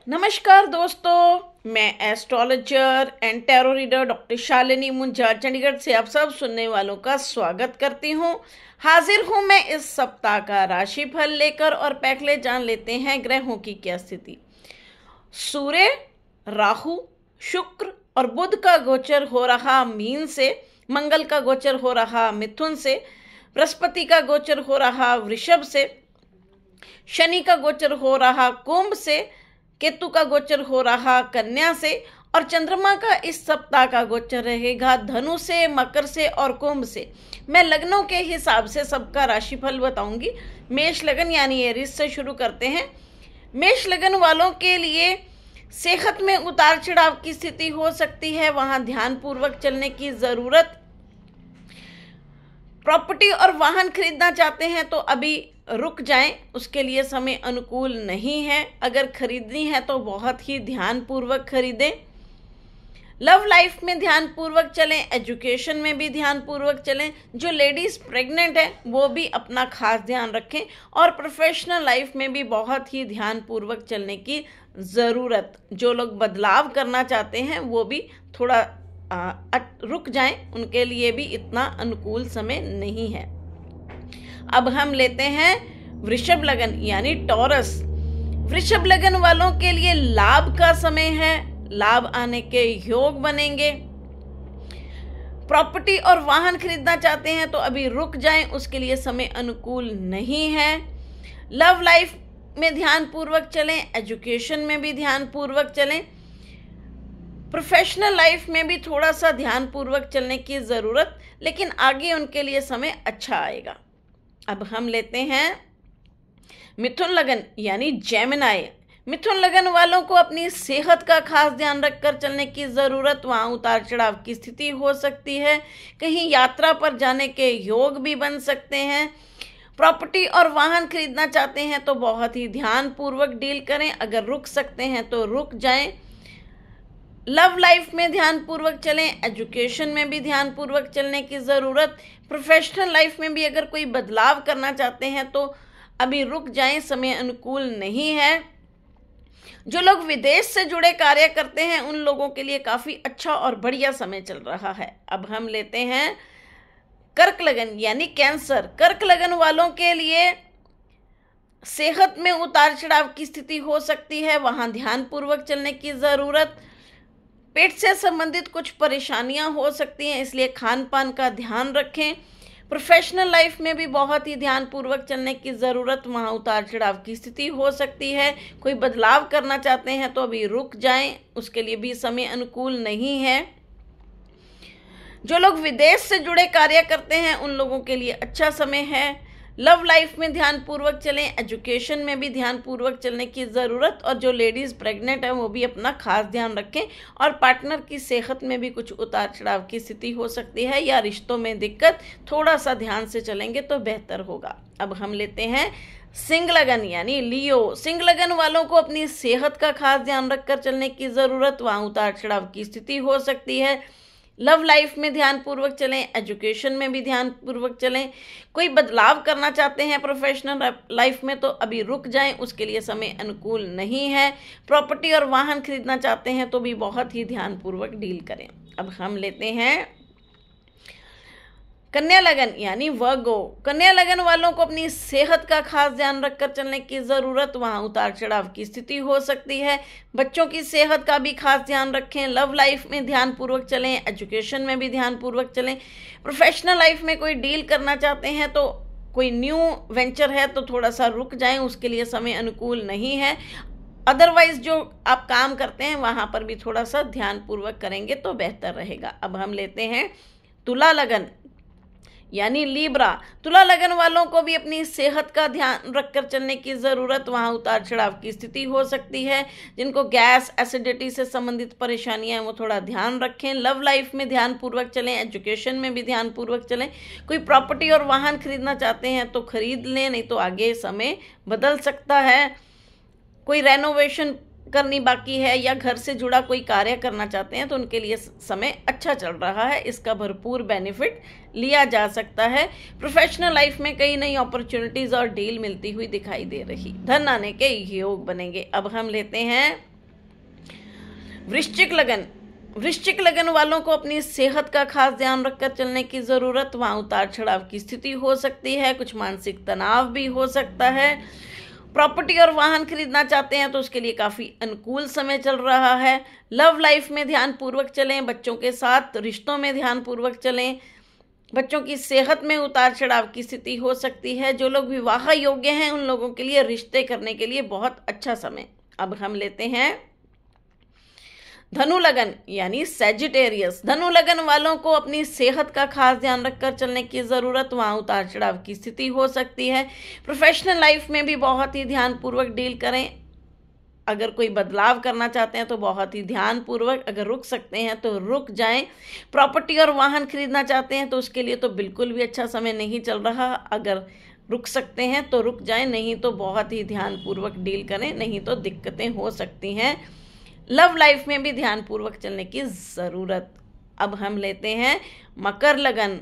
नमस्कार दोस्तों, मैं astrologer and tarot reader doctor Shalini Munja Chandigarh से आप सब सुनने वालों का स्वागत करती हूँ। हाजिर हूँ मैं इस सप्ताह का राशिफल लेकर और पहले जान लेते हैं ग्रहों की क्या स्थिति। सूर्य, राहु, शुक्र और बुध का गोचर हो रहा मीन से, मंगल का गोचर हो रहा मिथुन से, बृहस्पति का गोचर हो रहा वृषभ से, शनि का गोचर हो रहा कुंभ से, केतु का गोचर हो रहा कन्या से और चंद्रमा का इस सप्ताह का गोचर रहेगा धनु से, मकर से और कुंभ से। मैं लग्नों के हिसाब से सबका राशिफल बताऊंगी। मेष लगन यानी एरीज से शुरू करते हैं। मेष लगन वालों के लिए सेहत में उतार चढ़ाव की स्थिति हो सकती है, वहां ध्यान पूर्वक चलने की जरूरत। प्रॉपर्टी और वाहन खरीदना चाहते हैं तो अभी रुक जाएं, उसके लिए समय अनुकूल नहीं है। अगर खरीदनी है तो बहुत ही ध्यान पूर्वक खरीदें। लव लाइफ में ध्यान पूर्वक चलें, एजुकेशन में भी ध्यान पूर्वक चलें। जो लेडीज प्रेग्नेंट है वो भी अपना खास ध्यान रखें और प्रोफेशनल लाइफ में भी बहुत ही ध्यान पूर्वक चलने की ज़रूरत। जो लोग बदलाव करना चाहते हैं वो भी थोड़ा रुक जाएं, उनके लिए भी इतना अनुकूल समय नहीं है। अब हम लेते हैं वृषभ लगन यानी टॉरस। वृषभ लगन वालों के लिए लाभ का समय है, लाभ आने के योग बनेंगे। प्रॉपर्टी और वाहन खरीदना चाहते हैं तो अभी रुक जाएं, उसके लिए समय अनुकूल नहीं है। लव लाइफ में ध्यान पूर्वक चलें, एजुकेशन में भी ध्यान पूर्वक चलें। प्रोफेशनल लाइफ में भी थोड़ा सा ध्यान पूर्वक चलने की ज़रूरत, लेकिन आगे उनके लिए समय अच्छा आएगा। अब हम लेते हैं मिथुन लगन यानी जेमिनी। मिथुन लगन वालों को अपनी सेहत का खास ध्यान रखकर चलने की ज़रूरत। वहाँ उतार चढ़ाव की स्थिति हो सकती है, कहीं यात्रा पर जाने के योग भी बन सकते हैं। प्रॉपर्टी और वाहन खरीदना चाहते हैं तो बहुत ही ध्यान पूर्वक डील करें, अगर रुक सकते हैं तो रुक जाएं। लव लाइफ में ध्यान पूर्वक चलें, एजुकेशन में भी ध्यान पूर्वक चलने की ज़रूरत। प्रोफेशनल लाइफ में भी अगर कोई बदलाव करना चाहते हैं तो अभी रुक जाएं, समय अनुकूल नहीं है। जो लोग विदेश से जुड़े कार्य करते हैं उन लोगों के लिए काफ़ी अच्छा और बढ़िया समय चल रहा है। अब हम लेते हैं कर्क लगन यानी कैंसर। कर्क लगन वालों के लिए सेहत में उतार चढ़ाव की स्थिति हो सकती है, वहाँ ध्यान पूर्वक चलने की ज़रूरत। पेट से संबंधित कुछ परेशानियां हो सकती हैं, इसलिए खान पान का ध्यान रखें। प्रोफेशनल लाइफ में भी बहुत ही ध्यान पूर्वक चलने की ज़रूरत, वहाँ उतार चढ़ाव की स्थिति हो सकती है। कोई बदलाव करना चाहते हैं तो अभी रुक जाएं, उसके लिए भी समय अनुकूल नहीं है। जो लोग विदेश से जुड़े कार्य करते हैं उन लोगों के लिए अच्छा समय है। लव लाइफ में ध्यान पूर्वक चलें, एजुकेशन में भी ध्यान पूर्वक चलने की ज़रूरत। और जो लेडीज़ प्रेग्नेंट हैं वो भी अपना खास ध्यान रखें और पार्टनर की सेहत में भी कुछ उतार चढ़ाव की स्थिति हो सकती है या रिश्तों में दिक्कत, थोड़ा सा ध्यान से चलेंगे तो बेहतर होगा। अब हम लेते हैं सिंह लगन यानी लियो। सिंह लगन वालों को अपनी सेहत का खास ध्यान रखकर चलने की ज़रूरत, वहाँ उतार चढ़ाव की स्थिति हो सकती है। लव लाइफ में ध्यान पूर्वक चलें, एजुकेशन में भी ध्यान पूर्वक चलें। कोई बदलाव करना चाहते हैं प्रोफेशनल लाइफ में तो अभी रुक जाएं, उसके लिए समय अनुकूल नहीं है। प्रॉपर्टी और वाहन खरीदना चाहते हैं तो भी बहुत ही ध्यान पूर्वक डील करें। अब हम लेते हैं कन्या लगन यानी वर्गो। कन्या लगन वालों को अपनी सेहत का खास ध्यान रखकर चलने की ज़रूरत, वहाँ उतार चढ़ाव की स्थिति हो सकती है। बच्चों की सेहत का भी खास ध्यान रखें। लव लाइफ में ध्यान पूर्वक चलें, एजुकेशन में भी ध्यान पूर्वक चलें। प्रोफेशनल लाइफ में कोई डील करना चाहते हैं तो कोई न्यू वेंचर है तो थोड़ा सा रुक जाएं, उसके लिए समय अनुकूल नहीं है। अदरवाइज जो आप काम करते हैं वहाँ पर भी थोड़ा सा ध्यान पूर्वक करेंगे तो बेहतर रहेगा। अब हम लेते हैं तुला लगन यानी लीब्रा। तुला लगन वालों को भी अपनी सेहत का ध्यान रखकर चलने की ज़रूरत, वहाँ उतार चढ़ाव की स्थिति हो सकती है। जिनको गैस एसिडिटी से संबंधित परेशानियां हैं वो थोड़ा ध्यान रखें। लव लाइफ में ध्यान पूर्वक चलें, एजुकेशन में भी ध्यान पूर्वक चलें। कोई प्रॉपर्टी और वाहन खरीदना चाहते हैं तो खरीद लें, नहीं तो आगे समय बदल सकता है। कोई रेनोवेशन करनी बाकी है या घर से जुड़ा कोई कार्य करना चाहते हैं तो उनके लिए समय अच्छा चल रहा है, इसका भरपूर बेनिफिट लिया जा सकता है। प्रोफेशनल लाइफ में कई नई अपॉर्चुनिटीज और डील मिलती हुई दिखाई दे रही, धन आने के योग बनेंगे। अब हम लेते हैं वृश्चिक लगन वालों को अपनी सेहत का खास ध्यान रखकर चलने की ज़रूरत। वहाँ उतार चढ़ाव की स्थिति हो सकती है, कुछ मानसिक तनाव भी हो सकता है। प्रॉपर्टी और वाहन खरीदना चाहते हैं तो उसके लिए काफ़ी अनुकूल समय चल रहा है। लव लाइफ में ध्यानपूर्वक चलें, बच्चों के साथ रिश्तों में ध्यानपूर्वक चलें। बच्चों की सेहत में उतार चढ़ाव की स्थिति हो सकती है। जो लोग विवाह योग्य हैं उन लोगों के लिए रिश्ते करने के लिए बहुत अच्छा समय। अब हम लेते हैं धनु लगन यानी सैजिटेरियस। धनु लगन वालों को अपनी सेहत का खास ध्यान रखकर चलने की ज़रूरत। वहाँ उतार चढ़ाव की स्थिति हो सकती है। प्रोफेशनल लाइफ में भी बहुत ही ध्यानपूर्वक डील करें। अगर कोई बदलाव करना चाहते हैं तो बहुत ही ध्यानपूर्वक, अगर रुक सकते हैं तो रुक जाएं। प्रॉपर्टी और वाहन खरीदना चाहते हैं तो उसके लिए तो बिल्कुल भी अच्छा समय नहीं चल रहा। अगर रुक सकते हैं तो रुक जाएं, नहीं तो बहुत ही ध्यानपूर्वक डील करें, नहीं तो दिक्कतें हो सकती हैं। लव लाइफ में भी ध्यानपूर्वक चलने की ज़रूरत। अब हम लेते हैं मकर लगन।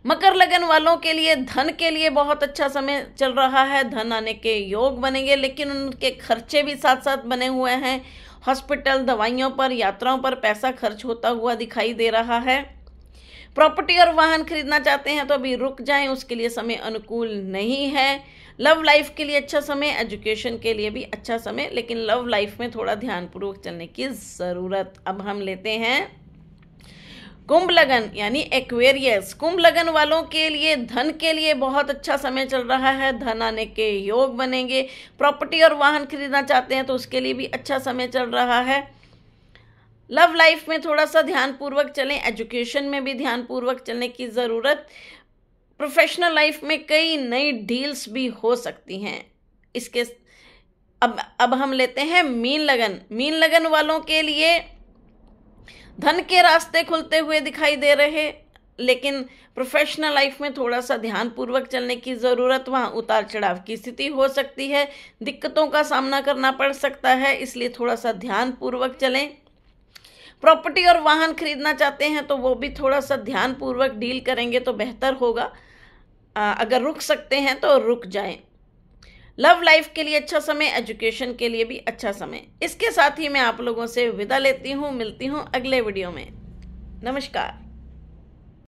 मकर लगन वालों के लिए धन के लिए बहुत अच्छा समय चल रहा है। धन आने के योग बनेंगे, लेकिन उनके खर्चे भी साथ साथ बने हुए हैं। हॉस्पिटल, दवाइयों पर, यात्राओं पर पैसा खर्च होता हुआ दिखाई दे रहा है। प्रॉपर्टी और वाहन खरीदना चाहते हैं तो अभी रुक जाएं, उसके लिए समय अनुकूल नहीं है। लव लाइफ के लिए अच्छा समय, एजुकेशन के लिए भी अच्छा समय, लेकिन लव लाइफ में थोड़ा ध्यानपूर्वक चलने की ज़रूरत। अब हम लेते हैं कुंभ लगन यानी एक्वेरियस। कुंभ लगन वालों के लिए धन के लिए बहुत अच्छा समय चल रहा है। धन आने के योग बनेंगे। प्रॉपर्टी और वाहन खरीदना चाहते हैं तो उसके लिए भी अच्छा समय चल रहा है। लव लाइफ में थोड़ा सा ध्यानपूर्वक चलें, एजुकेशन में भी ध्यानपूर्वक चलने की ज़रूरत। प्रोफेशनल लाइफ में कई नई डील्स भी हो सकती हैं। इसके अब हम लेते हैं मीन लगन। मीन लगन वालों के लिए धन के रास्ते खुलते हुए दिखाई दे रहे, लेकिन प्रोफेशनल लाइफ में थोड़ा सा ध्यानपूर्वक चलने की ज़रूरत। वहाँ उतार चढ़ाव की स्थिति हो सकती है, दिक्कतों का सामना करना पड़ सकता है, इसलिए थोड़ा सा ध्यानपूर्वक चलें। प्रॉपर्टी और वाहन खरीदना चाहते हैं तो वो भी थोड़ा सा ध्यानपूर्वक डील करेंगे तो बेहतर होगा। अगर रुक सकते हैं तो रुक जाएं। लव लाइफ के लिए अच्छा समय, एजुकेशन के लिए भी अच्छा समय। इसके साथ ही मैं आप लोगों से विदा लेती हूँ। मिलती हूँ अगले वीडियो में। नमस्कार।